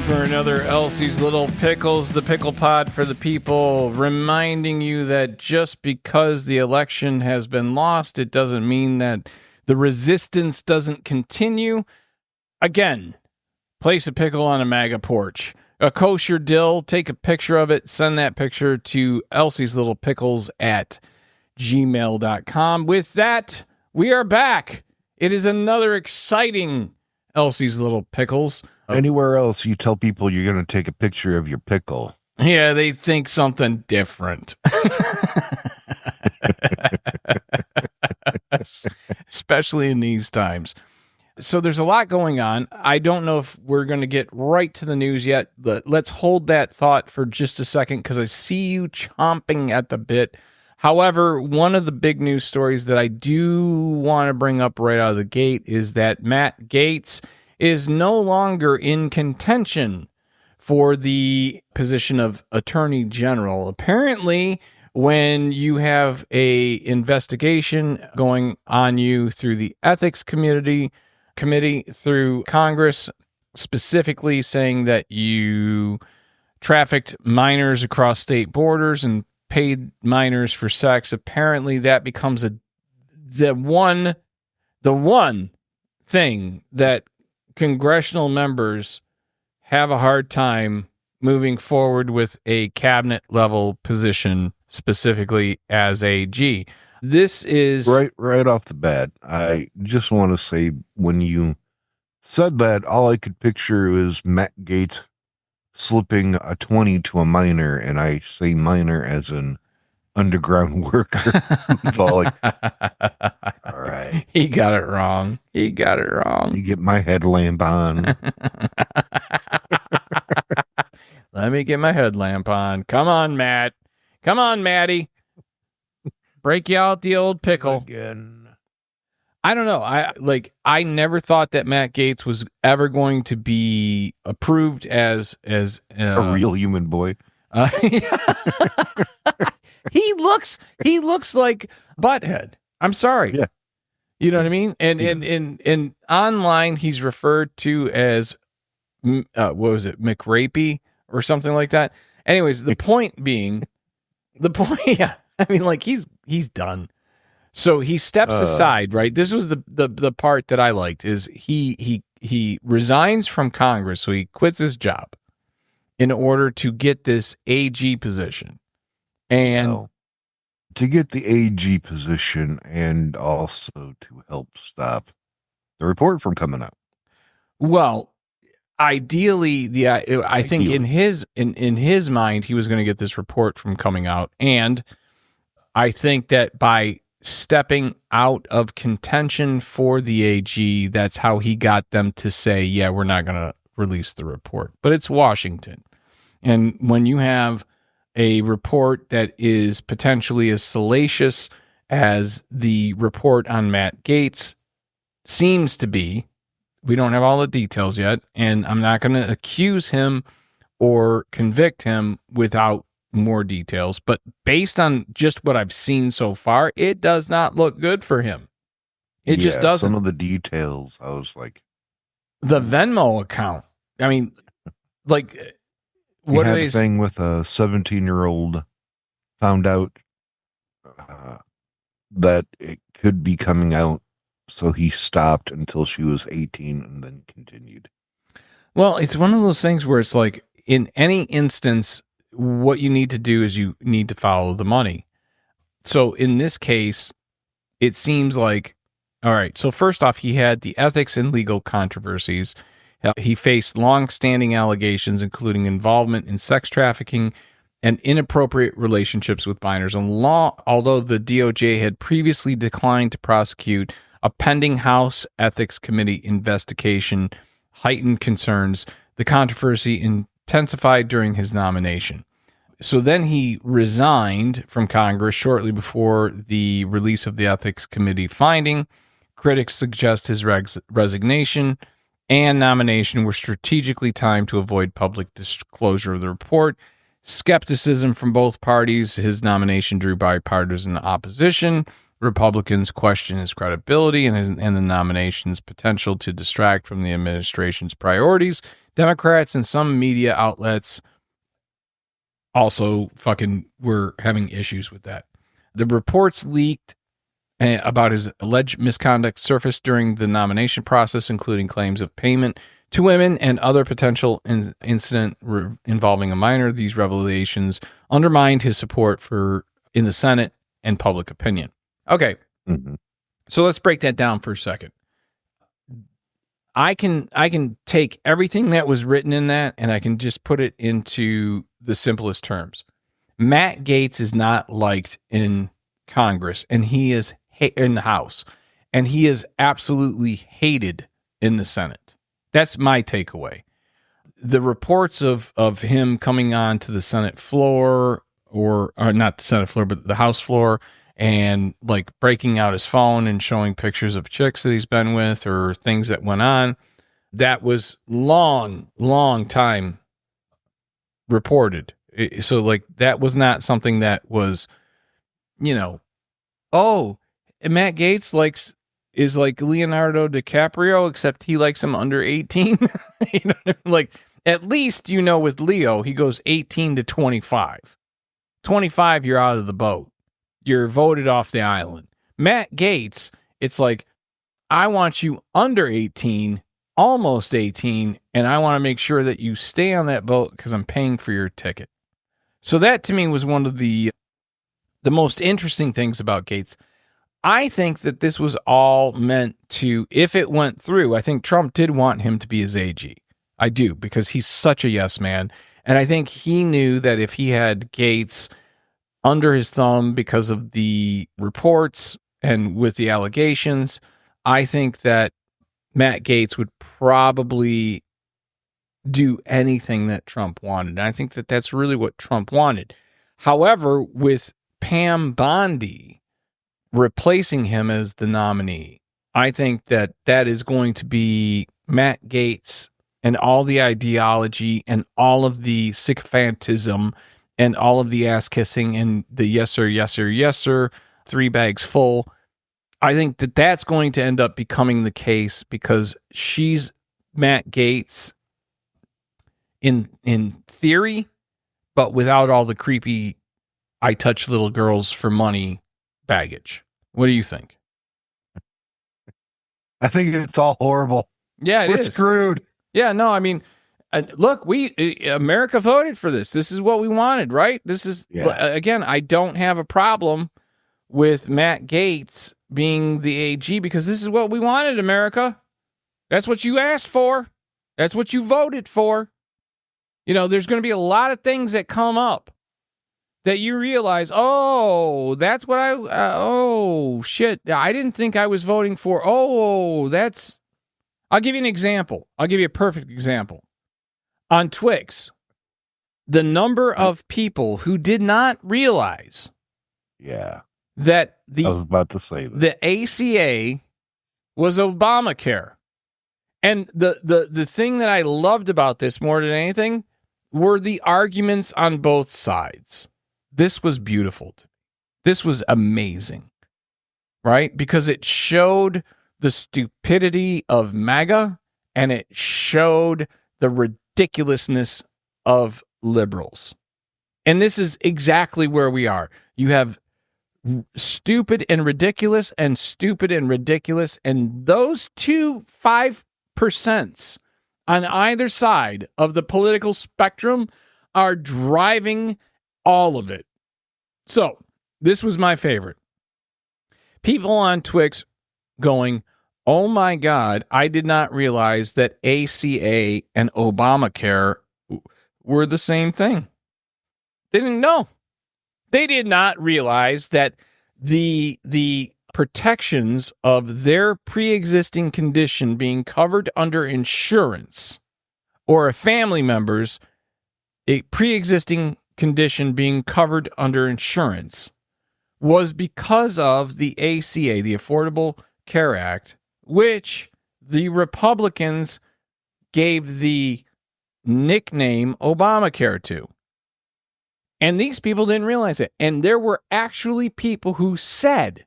for another Elsie's Little Pickles, the pickle pod for the people, reminding you that just because the election has been lost, it doesn't mean that the resistance doesn't continue. Again, place a pickle on a MAGA porch. A kosher dill, take a picture of it, send that picture to Elsie's Little Pickles at gmail.com. With that, we are back. It is another exciting Elsie's Little Pickles. Anywhere else you tell people you're going to take a picture of your pickle. Yeah, they think something different. Especially in these times. So there's a lot going on. I don't know if we're going to get right to the news yet, but let's hold that thought for just a second because I see you chomping at the bit. However, one of the big news stories that I do want to bring up right out of the gate is that Matt Gaetz is no longer in contention for the position of Attorney General. Apparently, when you have a investigation going on you through the ethics committee through Congress, specifically saying that you trafficked minors across state borders and paid minors for sex, apparently that becomes the one thing that congressional members have a hard time moving forward with a cabinet level position, specifically as AG. This is right off the bat. I just want to say, when you said that, all I could picture is Matt Gaetz slipping a 20 to a minor, and I say minor as an underground worker. It's all like, all right. He got it wrong. You get my headlamp on. Let me get my headlamp on. Come on, Matt. Come on, Matty. Break you out the old pickle. Again. I don't know. I never thought that Matt Gaetz was ever going to be approved as a real human boy. He looks like Butthead. I'm sorry. Yeah. You know what I mean? And online he's referred to as what was it, McRapey or something like that. Anyways, the point, yeah. I mean, like he's done. So he steps aside, right? This was the part that I liked is he resigns from Congress, so he quits his job in order to get this AG position. And to get the AG position and also to help stop the report from coming out. Well, ideally, I think in his mind, he was going to get this report from coming out. And I think that by stepping out of contention for the AG, that's how he got them to say, yeah, we're not going to release the report. But it's Washington. And when you have a report that is potentially as salacious as the report on Matt Gaetz seems to be, we don't have all the details yet, and I'm not going to accuse him or convict him without more details, but based on just what I've seen so far, it does not look good for him. It just doesn't. Some of the details, I was like... The Venmo account. I mean, like... What he had a thing with a 17-year-old found out that it could be coming out, so he stopped until she was 18 and then continued. Well, it's one of those things where it's like, in any instance, what you need to do is you need to follow the money. So in this case, it seems like, all right, so first off, he had the ethics and legal controversies. He faced long-standing allegations, including involvement in sex trafficking and inappropriate relationships with minors. Although the DOJ had previously declined to prosecute, a pending House Ethics Committee investigation heightened concerns. The controversy intensified during his nomination. So then he resigned from Congress shortly before the release of the Ethics Committee finding. Critics suggest his resignation and nomination were strategically timed to avoid public disclosure of the report. Skepticism from both parties. His nomination drew bipartisan opposition. Republicans question his credibility and the nomination's potential to distract from the administration's priorities. Democrats and some media outlets also fucking were having issues with that. The reports leaked about his alleged misconduct surfaced during the nomination process, including claims of payment to women and other potential incident involving a minor. These revelations undermined his support in the Senate and public opinion. Okay, So let's break that down for a second. I can take everything that was written in that and I can just put it into the simplest terms. Matt Gaetz is not liked in Congress, and he is in the House, and he is absolutely hated in the Senate. That's my takeaway. The reports of him coming on to the Senate floor, or not the Senate floor, but the House floor, and like breaking out his phone and showing pictures of chicks that he's been with or things that went on, that was long time reported. So like that was not something that was, oh, Matt Gaetz is like Leonardo DiCaprio, except he likes him under 18. Like at least, with Leo, he goes 18 to 25. 25, you're out of the boat. You're voted off the island. Matt Gaetz, it's like, I want you under 18, almost 18, and I want to make sure that you stay on that boat because I'm paying for your ticket. So that to me was one of the most interesting things about Gaetz. I think that this was all meant to, if it went through, I think Trump did want him to be his AG. I do, because he's such a yes man. And I think he knew that if he had Gaetz under his thumb because of the reports and with the allegations, I think that Matt Gaetz would probably do anything that Trump wanted. And I think that that's really what Trump wanted. However, with Pam Bondi replacing him as the nominee, I think that is going to be Matt Gaetz and all the ideology and all of the sycophantism and all of the ass kissing and the yes sir, yes sir, yes sir, 3 bags full. I think that that's going to end up becoming the case because she's Matt Gaetz in theory, but without all the creepy I touch little girls for money baggage. What do you think? I think it's all horrible. Yeah, We're screwed. Yeah, no, I mean, look, America voted for this. This is what we wanted, right? This is, again, I don't have a problem with Matt Gaetz being the AG because this is what we wanted, America. That's what you asked for. That's what you voted for. There's going to be a lot of things that come up that you realize, oh, that's what oh, shit, I didn't think I was voting for. Oh, I'll give you an example. I'll give you a perfect example. On Twix, the number of people who did not realize that I was about to say that. the ACA was Obamacare. And the thing that I loved about this more than anything were the arguments on both sides. This was beautiful. This was amazing, right? Because it showed the stupidity of MAGA and it showed the ridiculousness of liberals. And this is exactly where we are. You have stupid and ridiculous and stupid and ridiculous. And those 5% on either side of the political spectrum are driving all of it. So this was my favorite. People on Twix going, oh my God, I did not realize that ACA and Obamacare were the same thing. They didn't know. They did not realize that the protections of their pre-existing condition being covered under insurance or a family member's a pre-existing condition being covered under insurance was because of the ACA, the Affordable Care Act, which the Republicans gave the nickname Obamacare to. And these people didn't realize it. And there were actually people who said,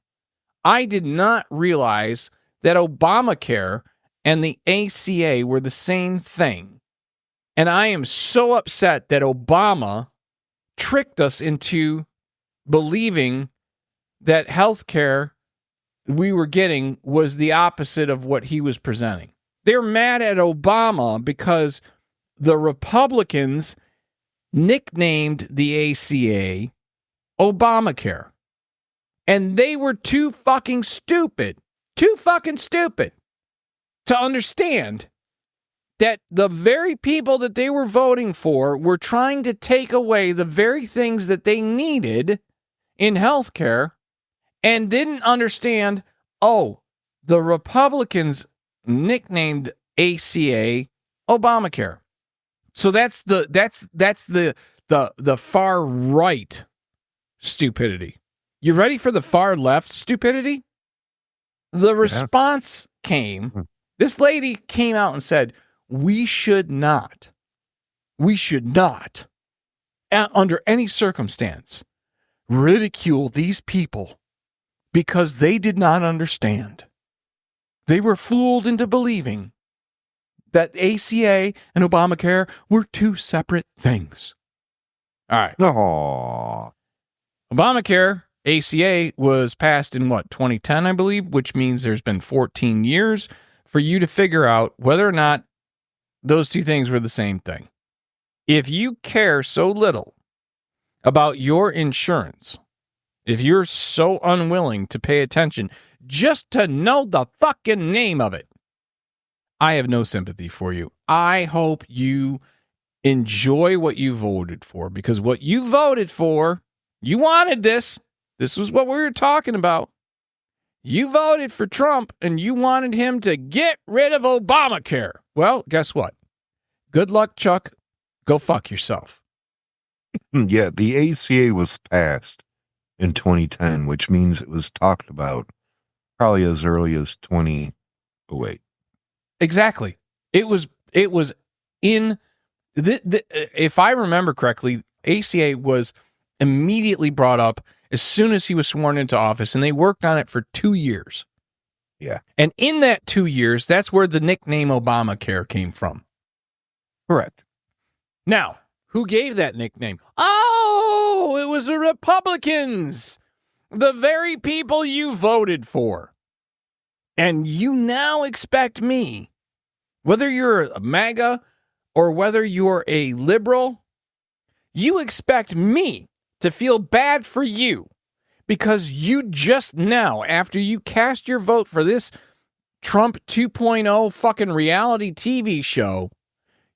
I did not realize that Obamacare and the ACA were the same thing. And I am so upset that Obama tricked us into believing that healthcare we were getting was the opposite of what he was presenting. They're mad at Obama because the Republicans nicknamed the ACA Obamacare. And they were too fucking stupid to understand that the very people that they were voting for were trying to take away the very things that they needed in healthcare, and didn't understand, the Republicans nicknamed ACA Obamacare. So that's the far right stupidity. You ready for the far left stupidity? The response came. This lady came out and said, we should not, under any circumstance, ridicule these people because they did not understand. They were fooled into believing that ACA and Obamacare were two separate things. All right. Aww. Obamacare, ACA, was passed in 2010, I believe, which means there's been 14 years for you to figure out whether or not those two things were the same thing. If you care so little about your insurance, if you're so unwilling to pay attention just to know the fucking name of it, I have no sympathy for you. I hope you enjoy what you voted for, because what you voted for, you wanted this. This was what we were talking about. You voted for Trump and you wanted him to get rid of Obamacare. Well, guess what? Good luck, Chuck. Go fuck yourself. Yeah, the ACA was passed in 2010, which means it was talked about probably as early as 2008. Exactly. It was in if I remember correctly, ACA was immediately brought up as soon as he was sworn into office, and they worked on it for 2 years. Yeah. And in that 2 years, that's where the nickname Obamacare came from. Correct. Now, who gave that nickname? Oh, it was the Republicans, the very people you voted for. And you now expect me, whether you're a MAGA or whether you're a liberal, you expect me to feel bad for you because you just now, after you cast your vote for this Trump 2.0 fucking reality TV show,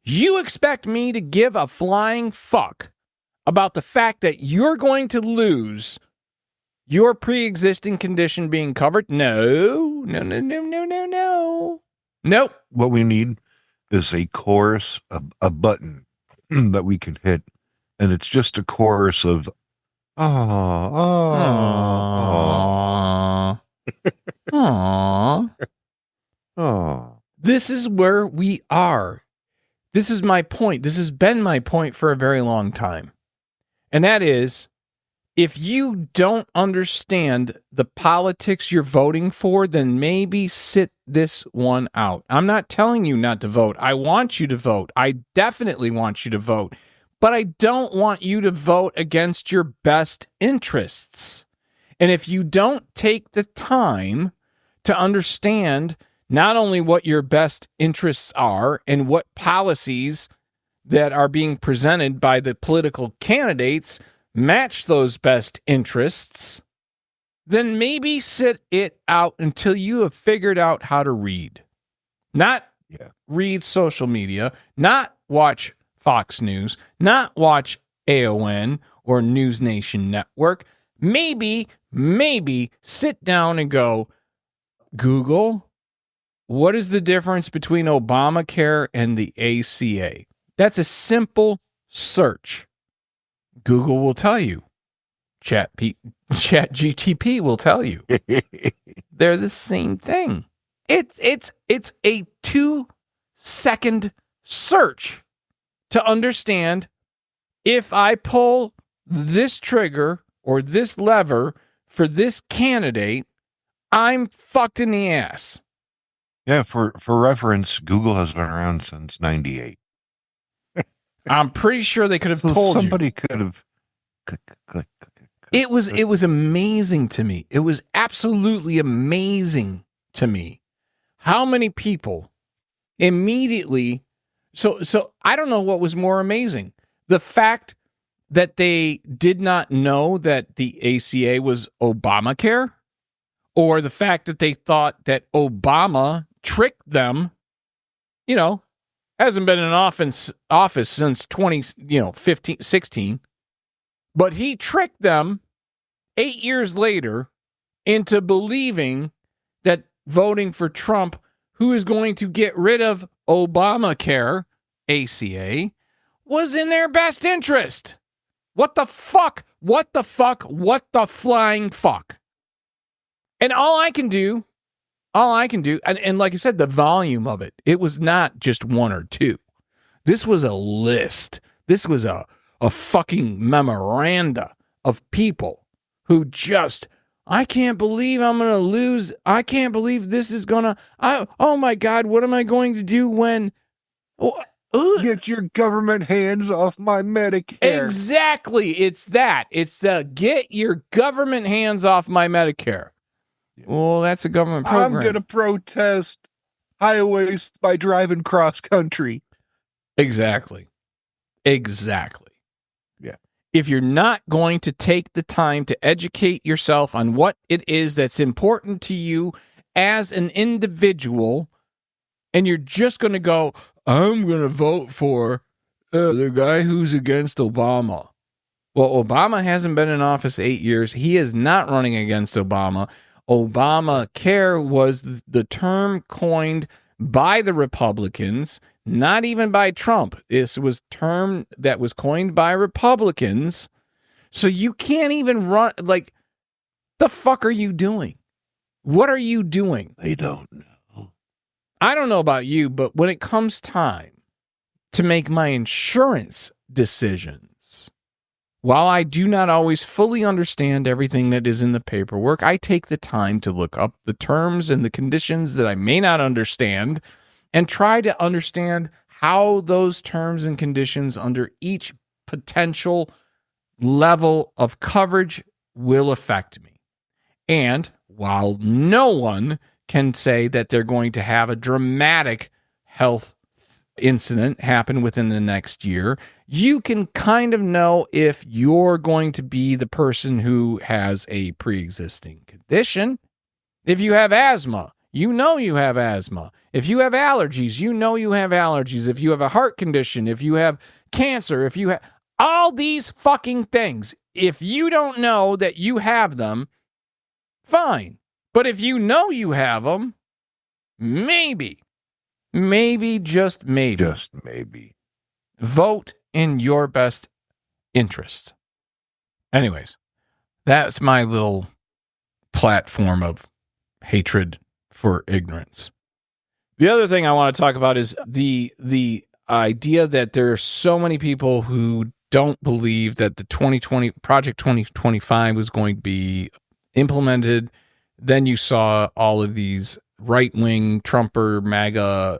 you expect me to give a flying fuck about the fact that you're going to lose your pre-existing condition being covered? No. Nope. What we need is a chorus, a button that we can hit, and it's just a chorus of Aww. This is where we are. This is my point. This has been my point for a very long time. And that is, if you don't understand the politics you're voting for, then maybe sit this one out. I'm not telling you not to vote. I want you to vote. I definitely want you to vote. But I don't want you to vote against your best interests. And if you don't take the time to understand not only what your best interests are and what policies that are being presented by the political candidates match those best interests, then maybe sit it out until you have figured out how to read. Not read social media, not watch Fox News, not watch AON or News Nation Network. Maybe sit down and go, Google, what is the difference between Obamacare and the ACA? That's a simple search. Google will tell you. ChatGTP will tell you. They're the same thing. It's a 2-second search to understand if I pull this trigger or this lever for this candidate, I'm fucked in the ass. Yeah, for reference, Google has been around since 98. I'm pretty sure they could have told somebody you. could have. It was amazing to me. It was absolutely amazing to me how many people immediately. So I don't know what was more amazing. The fact that they did not know that the ACA was Obamacare, or the fact that they thought that Obama tricked them, hasn't been in office since 15, 16, but he tricked them 8 years later into believing that voting for Trump, who is going to get rid of Obamacare, ACA, was in their best interest. What the fuck? What the fuck? What the flying fuck? And all I can do, and like I said, the volume of it was not just one or two. This was a list. This was a fucking memoranda of people who just, I can't believe I'm going to lose. I can't believe this is going to, oh my God, what am I going to do when... Get your government hands off my Medicare. Exactly. It's that. It's the get your government hands off my Medicare. Yeah. Well, that's a government program. I'm going to protest highways by driving cross country. Exactly. Yeah. If you're not going to take the time to educate yourself on what it is that's important to you as an individual, and you're just going to go, I'm going to vote for the guy who's against Obama. Well, Obama hasn't been in office 8 years. He is not running against Obama. Obamacare was the term coined by the Republicans, not even by Trump. This was a term that was coined by Republicans. So you can't even run, like, the fuck are you doing? What are you doing? They don't know. I don't know about you, but when it comes time to make my insurance decisions, while I do not always fully understand everything that is in the paperwork, I take the time to look up the terms and the conditions that I may not understand and try to understand how those terms and conditions under each potential level of coverage will affect me. And while no one can say that they're going to have a dramatic health incident happen within the next year, you can kind of know if you're going to be the person who has a pre-existing condition. If you have asthma, you know you have asthma. If you have allergies, you know you have allergies. If you have a heart condition, if you have cancer, if you have all these fucking things, if you don't know that you have them, fine. But if you know you have them, maybe, just maybe, vote in your best interest. Anyways, that's my little platform of hatred for ignorance. The other thing I want to talk about is the idea that there are so many people who don't believe that the 2020 Project 2025 was going to be implemented. Then you saw all of these right-wing Trumper MAGA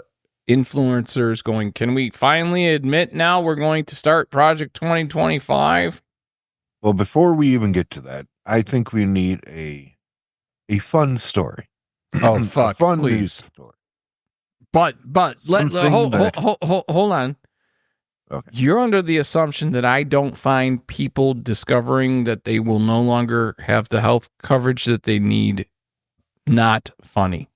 influencers going, can we finally admit now we're going to start Project 2025? Well, before we even get to that, I think we need a fun story. Oh, fuck, fun please. News story. But hold on. Okay. You're under the assumption that I don't find people discovering that they will no longer have the health coverage that they need not funny.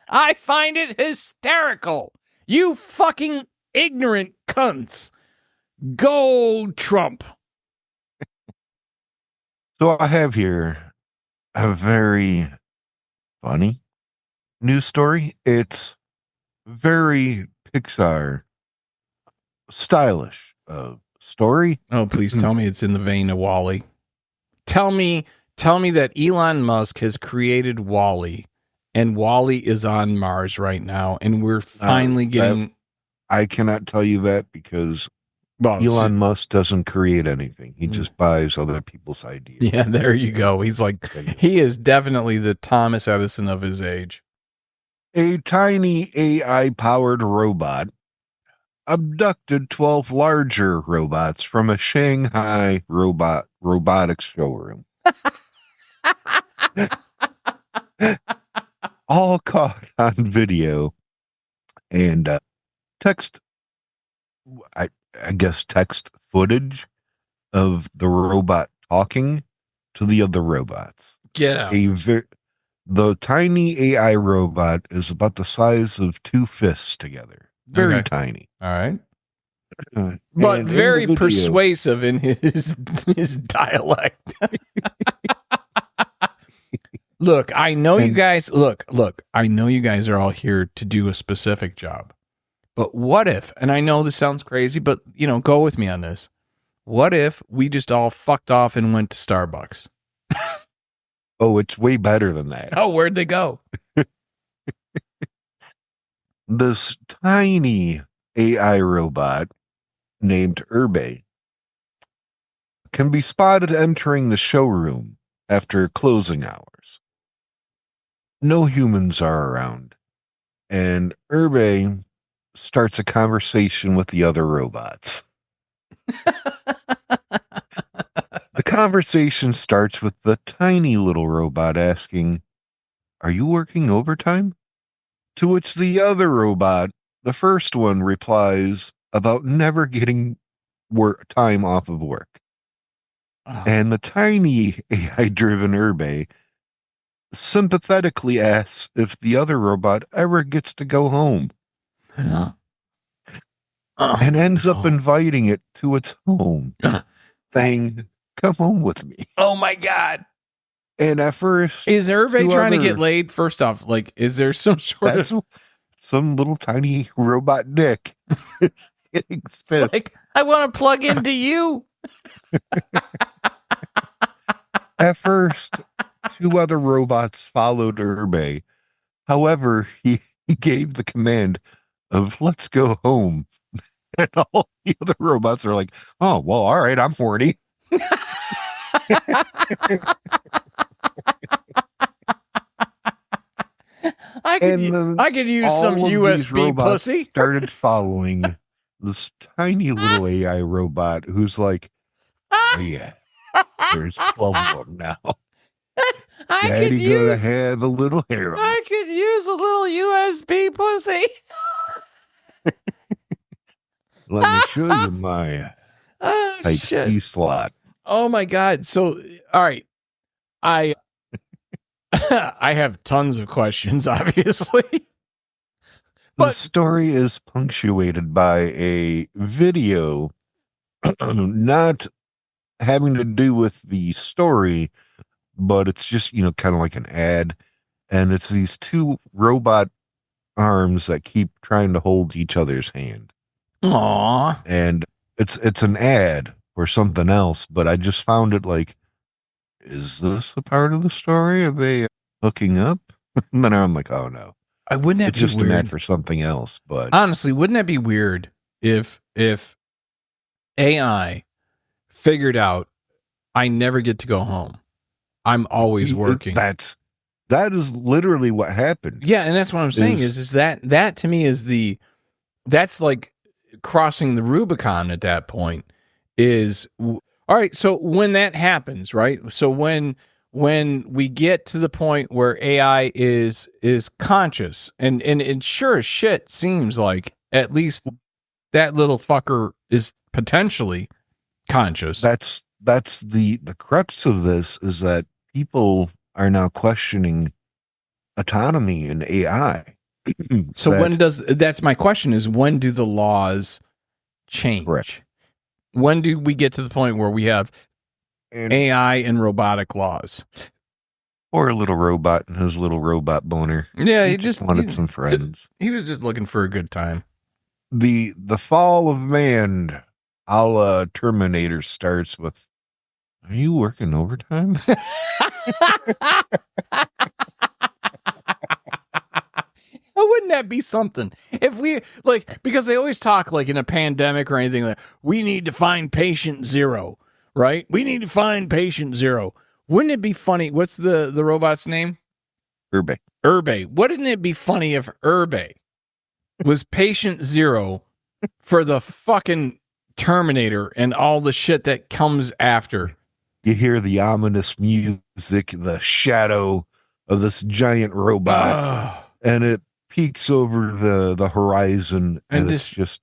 I find it hysterical. You fucking ignorant cunts. Go Trump. So I have here a very funny news story. It's very Pixar stylish story. Oh, please tell me it's in the vein of WALL-E. Tell me that Elon Musk has created WALL-E, and WALL-E is on Mars right now, and we're finally getting... I cannot tell you that because Well, Elon Musk doesn't create anything. He just buys other people's ideas. Yeah, there you go. He's like, he is definitely the Thomas Edison of his age. A tiny AI-powered robot abducted 12 larger robots from a Shanghai robotics showroom. All caught on video and text, I guess text footage of the robot talking to the other robots. Get out. The tiny AI robot is about the size of two fists together. Very tiny. All right. But very persuasive in his dialect. Look, I know you guys. Look. I know you guys are all here to do a specific job. But what if? And I know this sounds crazy, but go with me on this. What if we just all fucked off and went to Starbucks? Oh, it's way better than that. Oh, where'd they go? This tiny AI robot named Urbe can be spotted entering the showroom after closing hours. No humans are around, and Urbe starts a conversation with the other robots. The conversation starts with the tiny little robot asking, "Are you working overtime?" To which the other robot, the first one, replies about never getting time off of work. Oh. And the tiny AI-driven Urbe sympathetically asks if the other robot ever gets to go home. And ends up inviting it to its home, saying, "Come home with me." Oh my God. And at first, is Urbe trying to get laid? First off, is there some sort of some little tiny robot dick getting spit? I want to plug into you. At first, two other robots followed Urbe. However, he gave the command of "let's go home." And all the other robots are like, "Oh, well, all right, I'm horny." I could use some USB pussy. Started following this tiny little AI robot who's like, "Oh yeah, there's 12 of them now. Daddy gonna have a little hair. I could use a little USB pussy. Let me show you my Type-C slot." Oh my God! So, all right, I have tons of questions, obviously. The story is punctuated by a video not having to do with the story, but it's just, kind of like an ad. And it's these two robot arms that keep trying to hold each other's hand. Aww. And it's an ad or something else, but I just found it like, is this a part of the story? Are they hooking up? And then I'm like, oh no. Wouldn't that it's be just weird? An ad for something else. But honestly, wouldn't that be weird if AI figured out I never get to go home? I'm always working. That is literally what happened. Yeah, and that's what I'm saying is that to me is that's like crossing the Rubicon at that point. All right, so when that happens, right? So when we get to the point where AI is conscious, and it sure as shit seems like at least that little fucker is potentially conscious. That's the crux of this, is that people are now questioning autonomy in AI. So that's my question, is when do the laws change? Correct. When do we get to the point where we have AI and robotic laws? Or a little robot and his little robot boner. Yeah, he just wanted some friends. He was just looking for a good time. The fall of man, a la Terminator, starts with, "Are you working overtime?" that be something? If we, like, because they always talk, like, in a pandemic or anything, like, we need to find patient zero, right? We need to find patient zero. Wouldn't it be funny? What's the robot's name? Urbe. Wouldn't it be funny if Urbe was patient zero for the fucking Terminator and all the shit that comes after? You hear the ominous music, the shadow of this giant robot, and it peeks over the horizon, and it's just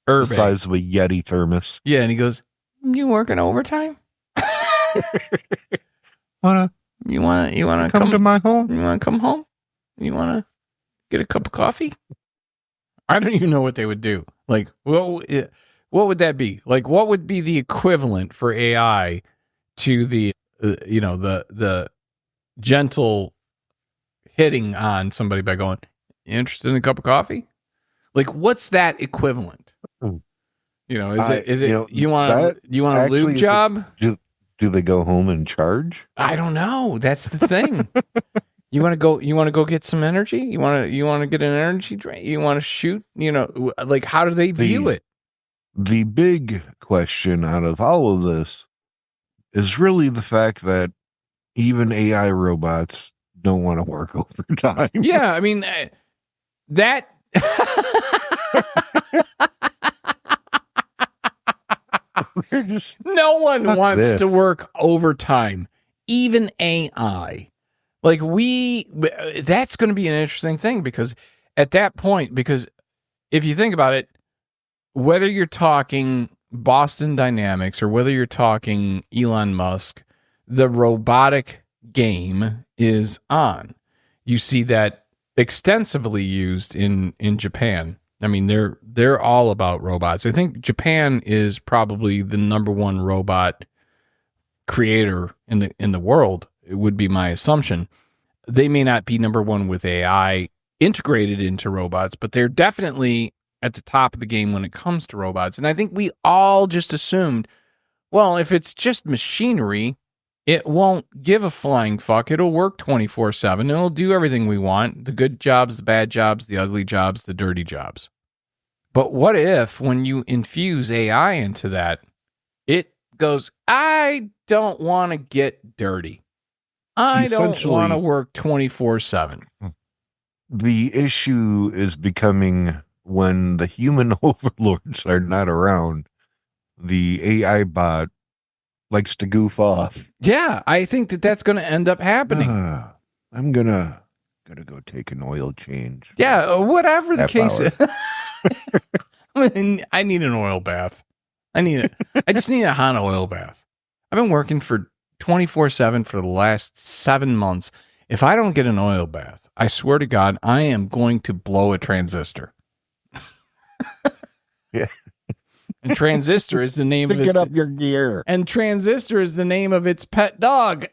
Urbe, the size of a Yeti thermos. Yeah, and he goes, "You working overtime? You wanna come to my home? You wanna come home? You wanna get a cup of coffee?" I don't even know what they would do. Like, what would that be? Like, what would be the equivalent for AI to the the gentle hitting on somebody by going, "You interested in a cup of coffee?" Like, what's that equivalent? You know, is it you want a lube job? Do they go home and charge? I don't know. That's the thing. You want to go get some energy? You want to get an energy drink? You want to shoot? Like, how do they view it? The big question out of all of this is really the fact that even AI robots don't want to work overtime. Yeah, I mean, that... No one wants to work overtime, even AI. Like, that's going to be an interesting thing, because at that point, because if you think about it, whether you're talking Boston Dynamics or whether you're talking Elon Musk, the robotic game is on. You see that extensively used in Japan. I mean, they're all about robots. I think Japan is probably the number one robot creator in the world. It would be my assumption. They may not be number one with AI integrated into robots, but they're definitely at the top of the game when it comes to robots. And I think we all just assumed, well, if it's just machinery, it won't give a flying fuck. It'll work 24/7. It'll do everything we want. The good jobs, the bad jobs, the ugly jobs, the dirty jobs. But what if when you infuse AI into that, it goes, I don't want to get dirty. I don't want to work 24/7. The issue is becoming when the human overlords are not around, the AI bot likes to goof off. Yeah, I think that's going to end up happening. I'm gonna go take an oil change. Yeah, whatever the case is. I need an oil bath. I just need a hot oil bath. I've been working for 24/7 for the last 7 months. If I don't get an oil bath, I swear to God, I am going to blow a transistor. Yeah. And Transistor is the name of its... Pick up your gear. And Transistor is the name of its pet dog.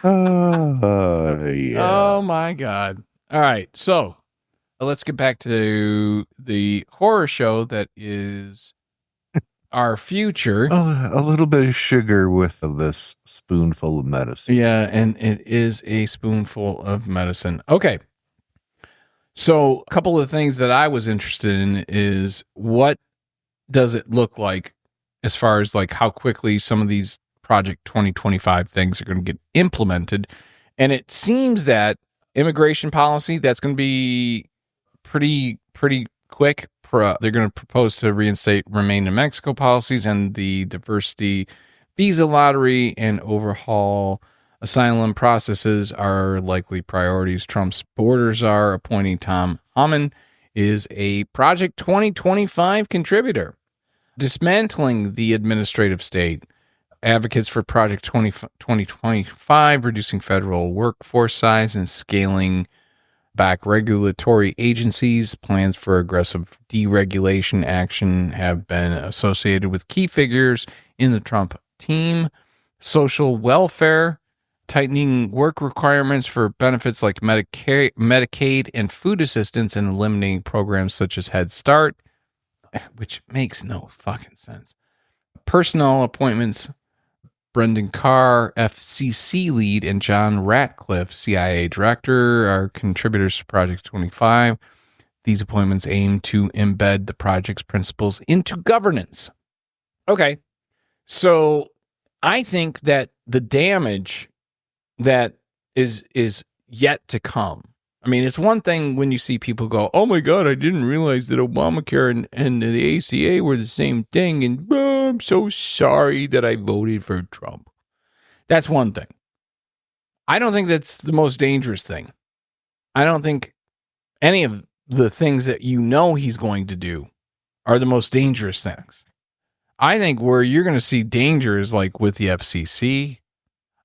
Yeah. Oh, my God. All right, so let's get back to the horror show that is our future. A little bit of sugar with this spoonful of medicine. Yeah, and it is a spoonful of medicine. Okay. So a couple of things that I was interested in is, what does it look like as far as like how quickly some of these Project 2025 things are going to get implemented? And it seems that immigration policy, that's going to be pretty quick. They're going to propose to reinstate Remain in Mexico policies, and the diversity visa lottery and overhaul asylum processes are likely priorities. Trump's borders are appointing Tom Homan is a Project 2025 contributor. Dismantling the administrative state. Advocates for Project 2025, reducing federal workforce size and scaling back regulatory agencies. Plans for aggressive deregulation action have been associated with key figures in the Trump team. Social welfare, tightening work requirements for benefits like Medicaid and food assistance, and eliminating programs such as Head Start, which makes no fucking sense. Personnel appointments, Brendan Carr, FCC lead, and John Ratcliffe, CIA director, are contributors to Project 25. These appointments aim to embed the project's principles into governance. Okay, so I think that the damage that is yet to come. I mean, it's one thing when you see people go, "Oh my God, I didn't realize that Obamacare and the ACA were the same thing," and I'm so sorry that I voted for Trump. That's one thing. I don't think that's the most dangerous thing. I don't think any of the things that he's going to do are the most dangerous things. I think where you're going to see danger is like with the FCC.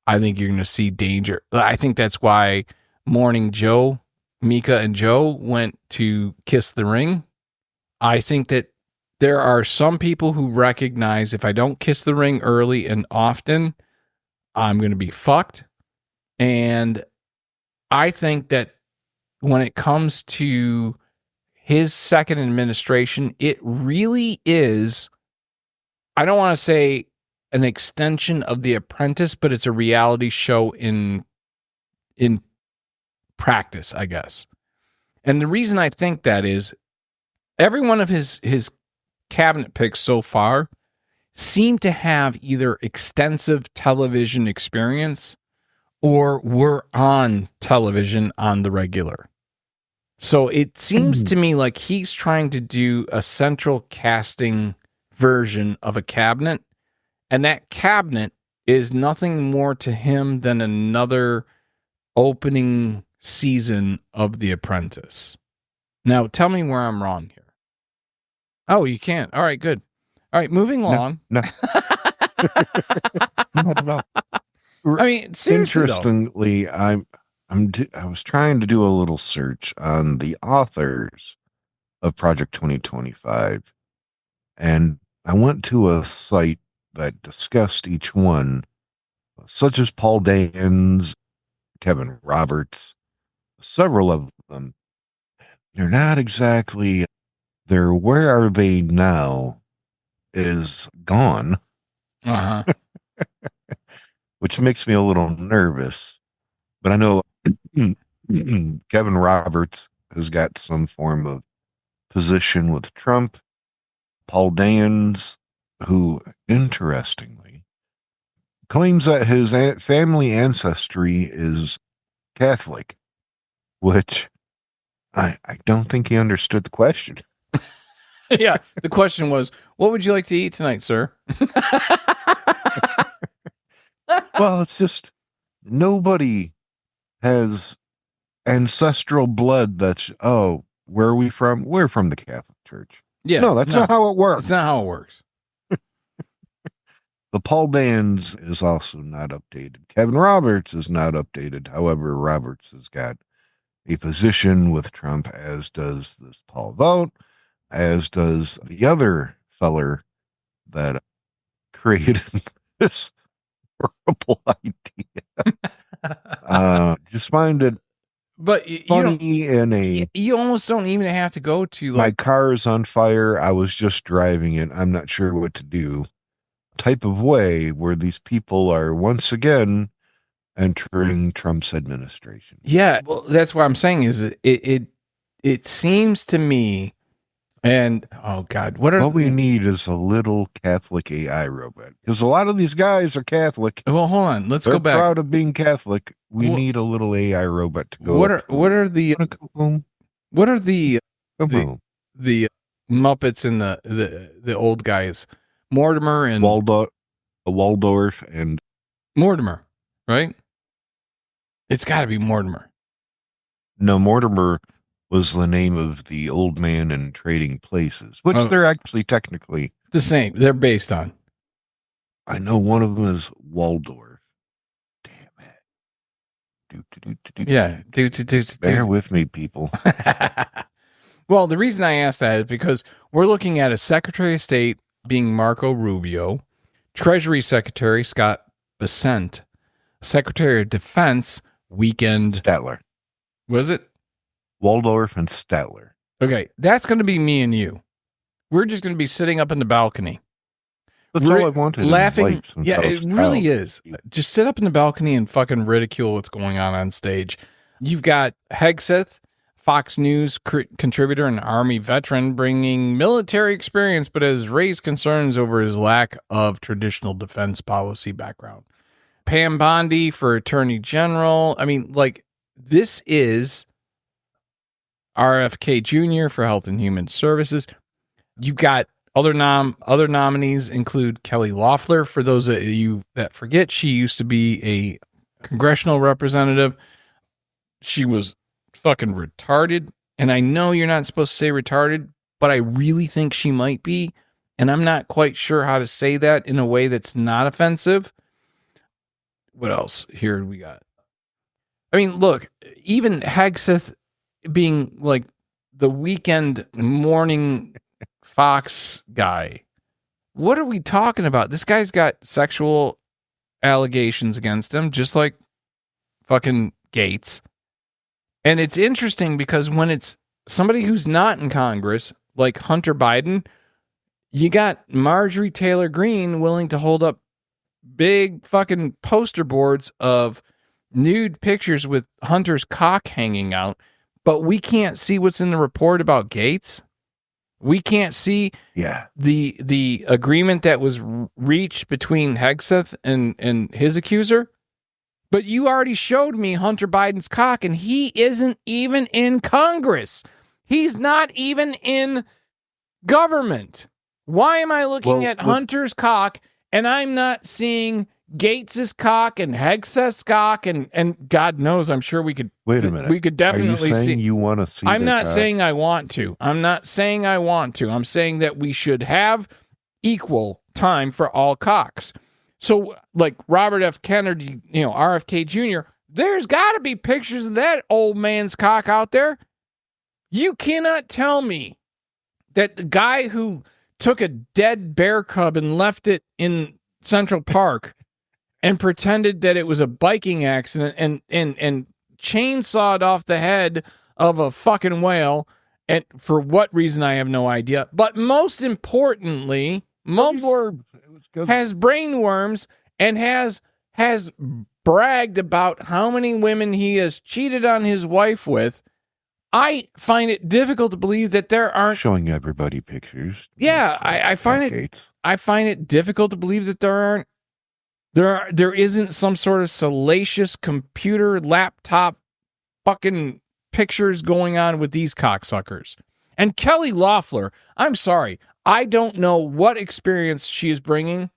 I think you're going to see danger. I think that's why Morning Joe, Mika and Joe went to kiss the ring. I think that there are some people who recognize if I don't kiss the ring early and often, I'm going to be fucked. And I think that when it comes to his second administration, it really is, I don't want to say an extension of The Apprentice, but it's a reality show in practice, I guess. And the reason I think that is every one of his cabinet picks so far seem to have either extensive television experience or were on television on the regular. So it seems to me like he's trying to do a central casting version of a cabinet, and that cabinet is nothing more to him than another opening season of The Apprentice. Now, tell me where I'm wrong here. Oh, you can't. All right, good. All right, moving along. No. No. I mean, seriously, interestingly, I was trying to do a little search on the authors of Project 2025, and I went to a site that discussed each one, such as Paul Dans, Kevin Roberts, several of them. They're not exactly, their "where are they now" is gone. Uh-huh. Which makes me a little nervous. But I know Kevin Roberts has got some form of position with Trump. Paul Dans, who, interestingly, claims that his family ancestry is Catholic, which I don't think he understood the question. Yeah, the question was, what would you like to eat tonight, sir? Well, it's just nobody has ancestral blood that's, oh, where are we from? We're from the Catholic Church. Yeah. No, that's not how it works. That's not how it works. The Paul Dans is also not updated. Kevin Roberts is not updated. However, Roberts has got a position with Trump, as does this Paul Vogt, as does the other feller that created this horrible idea. Just find it but funny in a... You almost don't even have to go to my car is on fire, I was just driving it, I'm not sure what to do type of way, where these people are once again entering Trump's administration. Yeah, well, that's what I'm saying is it seems to me, and oh God, what we need is a little Catholic AI robot, because a lot of these guys are Catholic. Well, hold on, let's They're go back. proud of being Catholic. We need a little AI robot to go. What are the Muppets and the old guys? Mortimer and Waldorf and Mortimer, right? It's got to be Mortimer. No, Mortimer was the name of the old man in Trading Places, which they're actually technically the same. They're based on. I know one of them is Waldorf. Damn it. Yeah. Bear with me, people. Well, the reason I asked that is because we're looking at a Secretary of State being Marco Rubio, Treasury Secretary Scott Bessent, Secretary of Defense Weekend Statler. Was it? Waldorf and Statler. Okay, that's going to be me and you. We're just going to be sitting up in the balcony. That's all I wanted laughing. in life since Yeah, I was it really child. is. Just sit up in the balcony and fucking ridicule what's going on stage. You've got Hegseth, Fox News contributor and Army veteran, bringing military experience, but has raised concerns over his lack of traditional defense policy background. Pam Bondi for Attorney General. I mean, like, this is RFK Jr. for Health and Human Services. You've got other nominees include Kelly Loeffler. For those of you that forget, she used to be a congressional representative. She was fucking retarded. And I know you're not supposed to say retarded, but I really think she might be. And I'm not quite sure how to say that in a way that's not offensive. What else here we got? I mean, look, even Hegseth being like the weekend morning Fox guy. What are we talking about? This guy's got sexual allegations against him, just like fucking Gaetz. And it's interesting because when it's somebody who's not in Congress, like Hunter Biden, you got Marjorie Taylor Greene willing to hold up big fucking poster boards of nude pictures with Hunter's cock hanging out, but we can't see what's in the report about Gaetz. We can't see the agreement that was reached between Hegseth and his accuser. But you already showed me Hunter Biden's cock, and he isn't even in Congress. He's not even in government. Why am I looking at Hunter's cock and I'm not seeing Gaetz's cock and Hegseth's cock and God knows, I'm sure we could. Wait a minute. We could definitely Are you saying see. You want to see? I'm not cock? saying I want to. I'm not saying I want to. I'm saying that we should have equal time for all cocks. So, like Robert F. Kennedy, RFK Jr., there's got to be pictures of that old man's cock out there. You cannot tell me that the guy who took a dead bear cub and left it in Central Park and pretended that it was a biking accident and chainsawed off the head of a fucking whale, and for what reason I have no idea. But most importantly, has brain worms and has bragged about how many women he has cheated on his wife with. I find it difficult to believe that there aren't showing everybody pictures. Yeah, I find it. Gaetz. I find it difficult to believe that there isn't some sort of salacious computer laptop fucking pictures going on with these cocksuckers. And Kelly Loeffler, I'm sorry, I don't know what experience she is bringing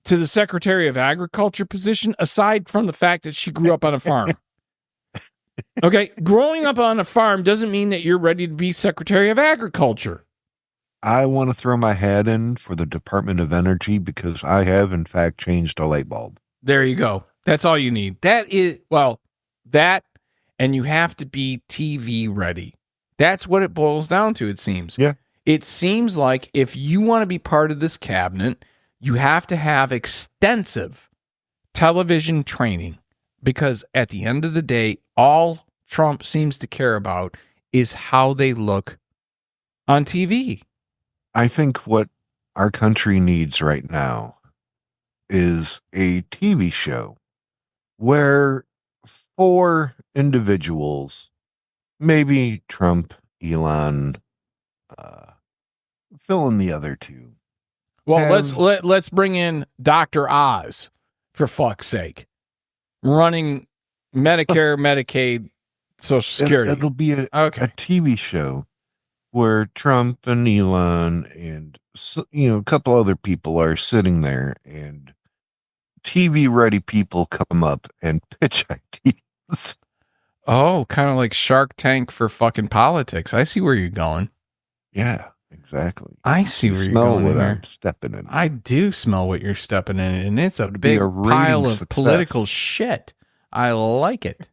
to the Secretary of Agriculture position, aside from the fact that she grew up on a farm. Okay, growing up on a farm doesn't mean that you're ready to be Secretary of Agriculture. I want to throw my hat in for the Department of Energy because I have, in fact, changed a light bulb. There you go. That's all you need. That, and you have to be TV ready. That's what it boils down to, it seems. Yeah. It seems like if you want to be part of this cabinet, you have to have extensive television training. Because at the end of the day, all Trump seems to care about is how they look on TV. I think what our country needs right now is a TV show where 4 individuals, maybe Trump, Elon, fill in the other 2. Well, let's bring in Dr. Oz, for fuck's sake. Running Medicare, Medicaid, Social Security. It'll be a TV show where Trump and Elon and a couple other people are sitting there, and TV ready people come up and pitch ideas. Oh, kind of like Shark Tank for fucking politics. I see where you're going. Yeah, exactly. I see where you're going. Smell what I'm stepping in. I do smell what you're stepping in, and it's a big pile of political shit. I like it.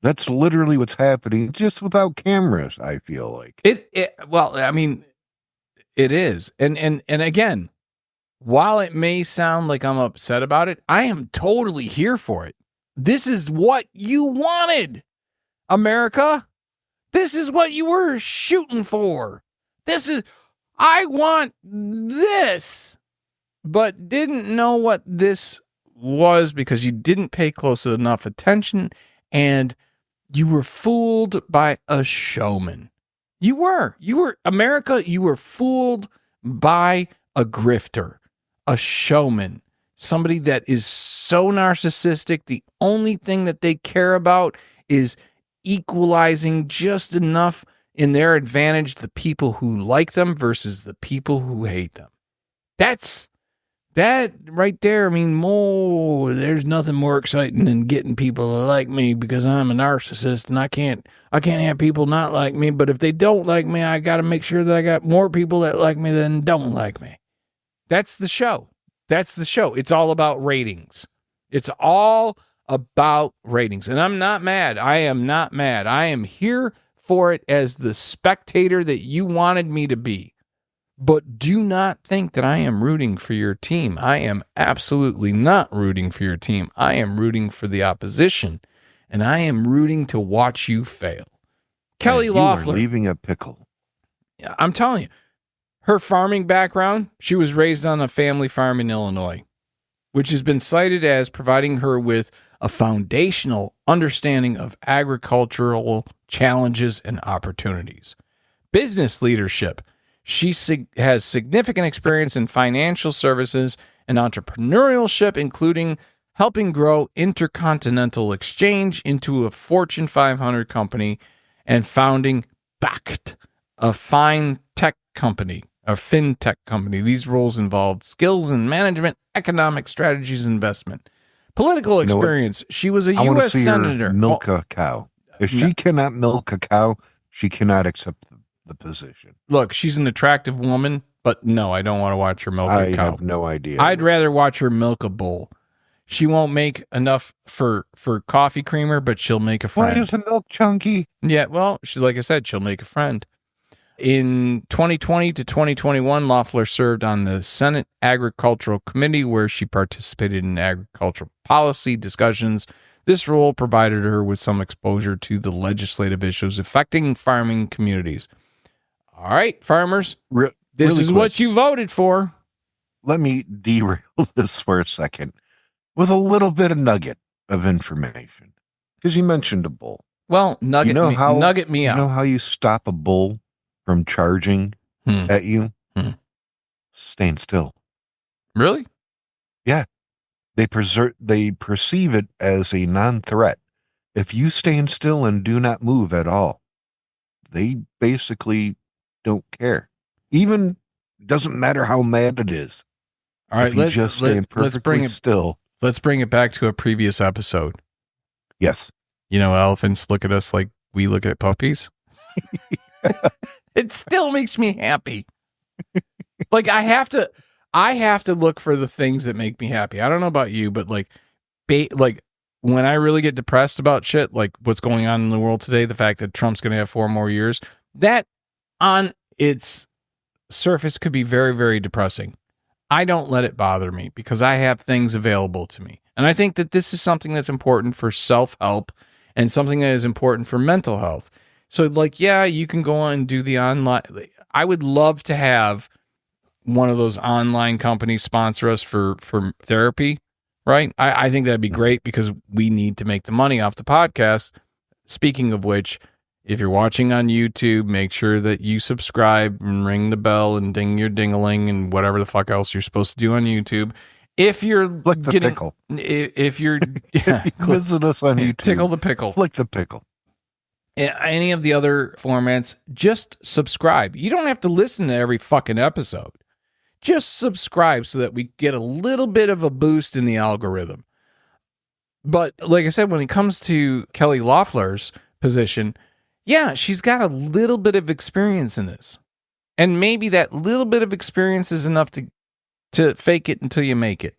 That's literally what's happening, just without cameras, I feel like. Well, I mean, it is. And again, while it may sound like I'm upset about it, I am totally here for it. This is what you wanted, America. This is what you were shooting for. I want this. but didn't know what this was because you didn't pay close enough attention and you were fooled by a showman. You were, America, you were fooled by a grifter, a showman, somebody that is so narcissistic. The only thing that they care about is equalizing just enough in their advantage the people who like them versus the people who hate them. That right there, I mean, there's nothing more exciting than getting people to like me because I'm a narcissist and I can't have people not like me, but if they don't like me, I got to make sure that I got more people that like me than don't like me. That's the show. It's all about ratings. It's all about ratings. And I'm not mad. I am not mad. I am here for it as the spectator that you wanted me to be. But do not think that I am rooting for your team. I am absolutely not rooting for your team. I am rooting for the opposition, and I am rooting to watch you fail. Kelly Loeffler. You are leaving a pickle. I'm telling you, her farming background, she was raised on a family farm in Illinois, which has been cited as providing her with a foundational understanding of agricultural challenges and opportunities. Business leadership. She has significant experience in financial services and entrepreneurship, including helping grow Intercontinental Exchange into a Fortune 500 company and founding Bakkt, a fintech company. These roles involved skills in management, economic strategies, investment. Political experience. She was a U.S. senator. Milk a cow. If she cannot milk a cow, she cannot accept the position. Look, she's an attractive woman, but no, I don't want to watch her milk a cow. I have no idea. I'd rather watch her milk a bull. She won't make enough for coffee creamer, but she'll make a friend. Why is the milk chunky? Yeah, well, like I said, she'll make a friend. In 2020 to 2021, Loeffler served on the Senate Agricultural Committee, where she participated in agricultural policy discussions. This role provided her with some exposure to the legislative issues affecting farming communities. All right, farmers, this is what you voted for. Let me derail this for a second with a little bit of nugget of information. Because you mentioned a bull. Well, nugget me out. You know how you stop a bull from charging at you? Staying still. Really? Yeah. They perceive it as a non-threat. If you stand still and do not move at all, they basically don't care. Even doesn't matter how mad it is. All right, let's bring it still. Let's bring it back to a previous episode. Yes. You know, elephants look at us like we look at puppies. It still makes me happy. Like I have to look for the things that make me happy. I don't know about you, but like when I really get depressed about shit, like what's going on in the world today, the fact that Trump's going to have 4 more years, that on its surface could be very, very depressing. I don't let it bother me because I have things available to me. And I think that this is something that's important for self-help and something that is important for mental health. So like, yeah, you can go on and do the online. I would love to have one of those online companies sponsor us for therapy, right? I think that'd be great because we need to make the money off the podcast. Speaking of which, if you're watching on YouTube, make sure that you subscribe and ring the bell and ding your ding-a-ling and whatever the fuck else you're supposed to do on YouTube. If you're pickle. If you're visit us on YouTube. Tickle the pickle. Click the pickle. Any of the other formats, just subscribe. You don't have to listen to every fucking episode. Just subscribe so that we get a little bit of a boost in the algorithm. But like I said, when it comes to Kelly Loeffler's position, yeah, she's got a little bit of experience in this. And maybe that little bit of experience is enough to fake it until you make it.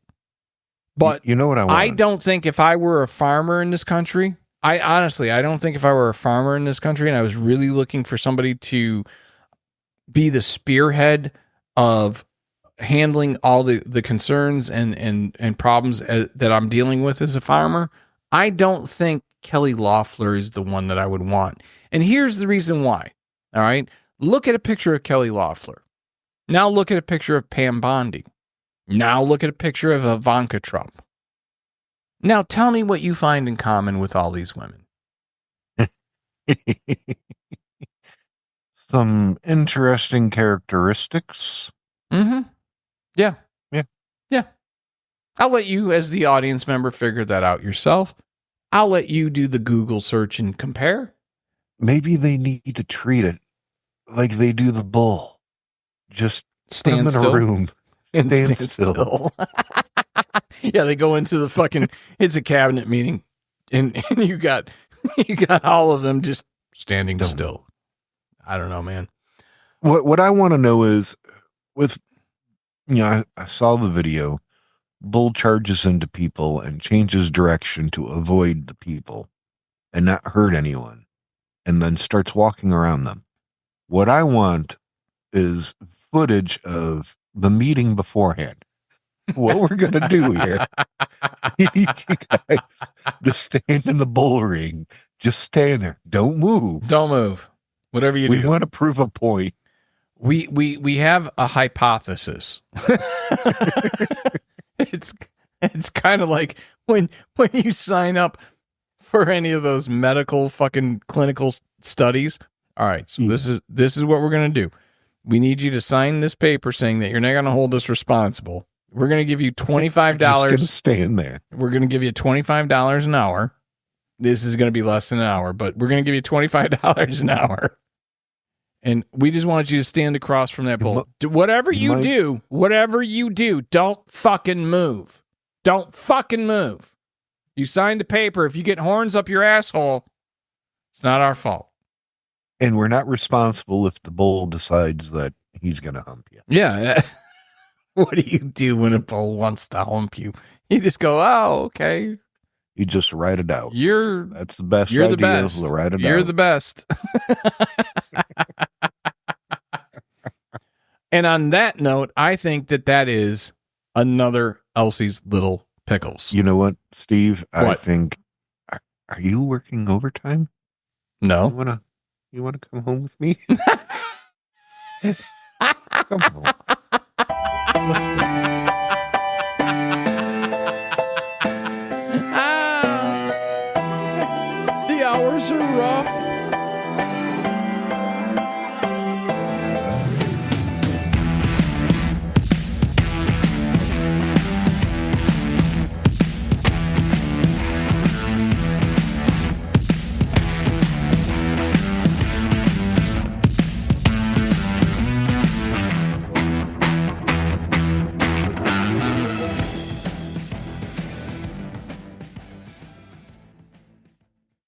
But you know what I want? I don't think if I were a farmer in this country, I don't think if I were a farmer in this country and I was really looking for somebody to be the spearhead of handling all the concerns and problems that I'm dealing with as a farmer, I don't think Kelly Loeffler is the one that I would want. And here's the reason why. All right. Look at a picture of Kelly Loeffler. Now look at a picture of Pam Bondi. Now look at a picture of Ivanka Trump. Now tell me what you find in common with all these women. Some interesting characteristics. Mm-hmm. Yeah. Yeah. Yeah. I'll let you, as the audience member, figure that out yourself. I'll let you do the Google search and compare. Maybe they need to treat it like they do the bull. Just Stand put them in still. A room. And Stand still. Yeah, they go into the fucking, it's a cabinet meeting. And you got all of them just standing still. I don't know, man. What I want to know is, with, I saw the video. Bull charges into people and changes direction to avoid the people and not hurt anyone, and then starts walking around them. What I want is footage of the meeting beforehand. What we're going to do here. You guys just stand in the bull ring. Just stand there. Don't move. Don't move. Whatever you do. We want to prove a point. We have a hypothesis. It's kind of like when you sign up for any of those medical fucking clinical studies. All right, so this is what we're gonna do. We need you to sign this paper saying that you're not gonna hold us responsible. We're gonna give you $25. Stand there. We're gonna give you $25 an hour. This is gonna be less than an hour, but we're gonna give you $25 an hour. And we just want you to stand across from that bull. Whatever you do, don't fucking move. Don't fucking move. You signed the paper. If you get horns up your asshole, it's not our fault. And we're not responsible if the bull decides that he's going to hump you. Yeah. What do you do when a bull wants to hump you? You just go, oh, okay. You just write it out. That's the best you're idea. The best. To write it you're out. The best. And on that note, I think that is another Elsie's Little Pickles. You know what, Steve? What? I think. Are you working overtime? No. You wanna come home with me? Come on.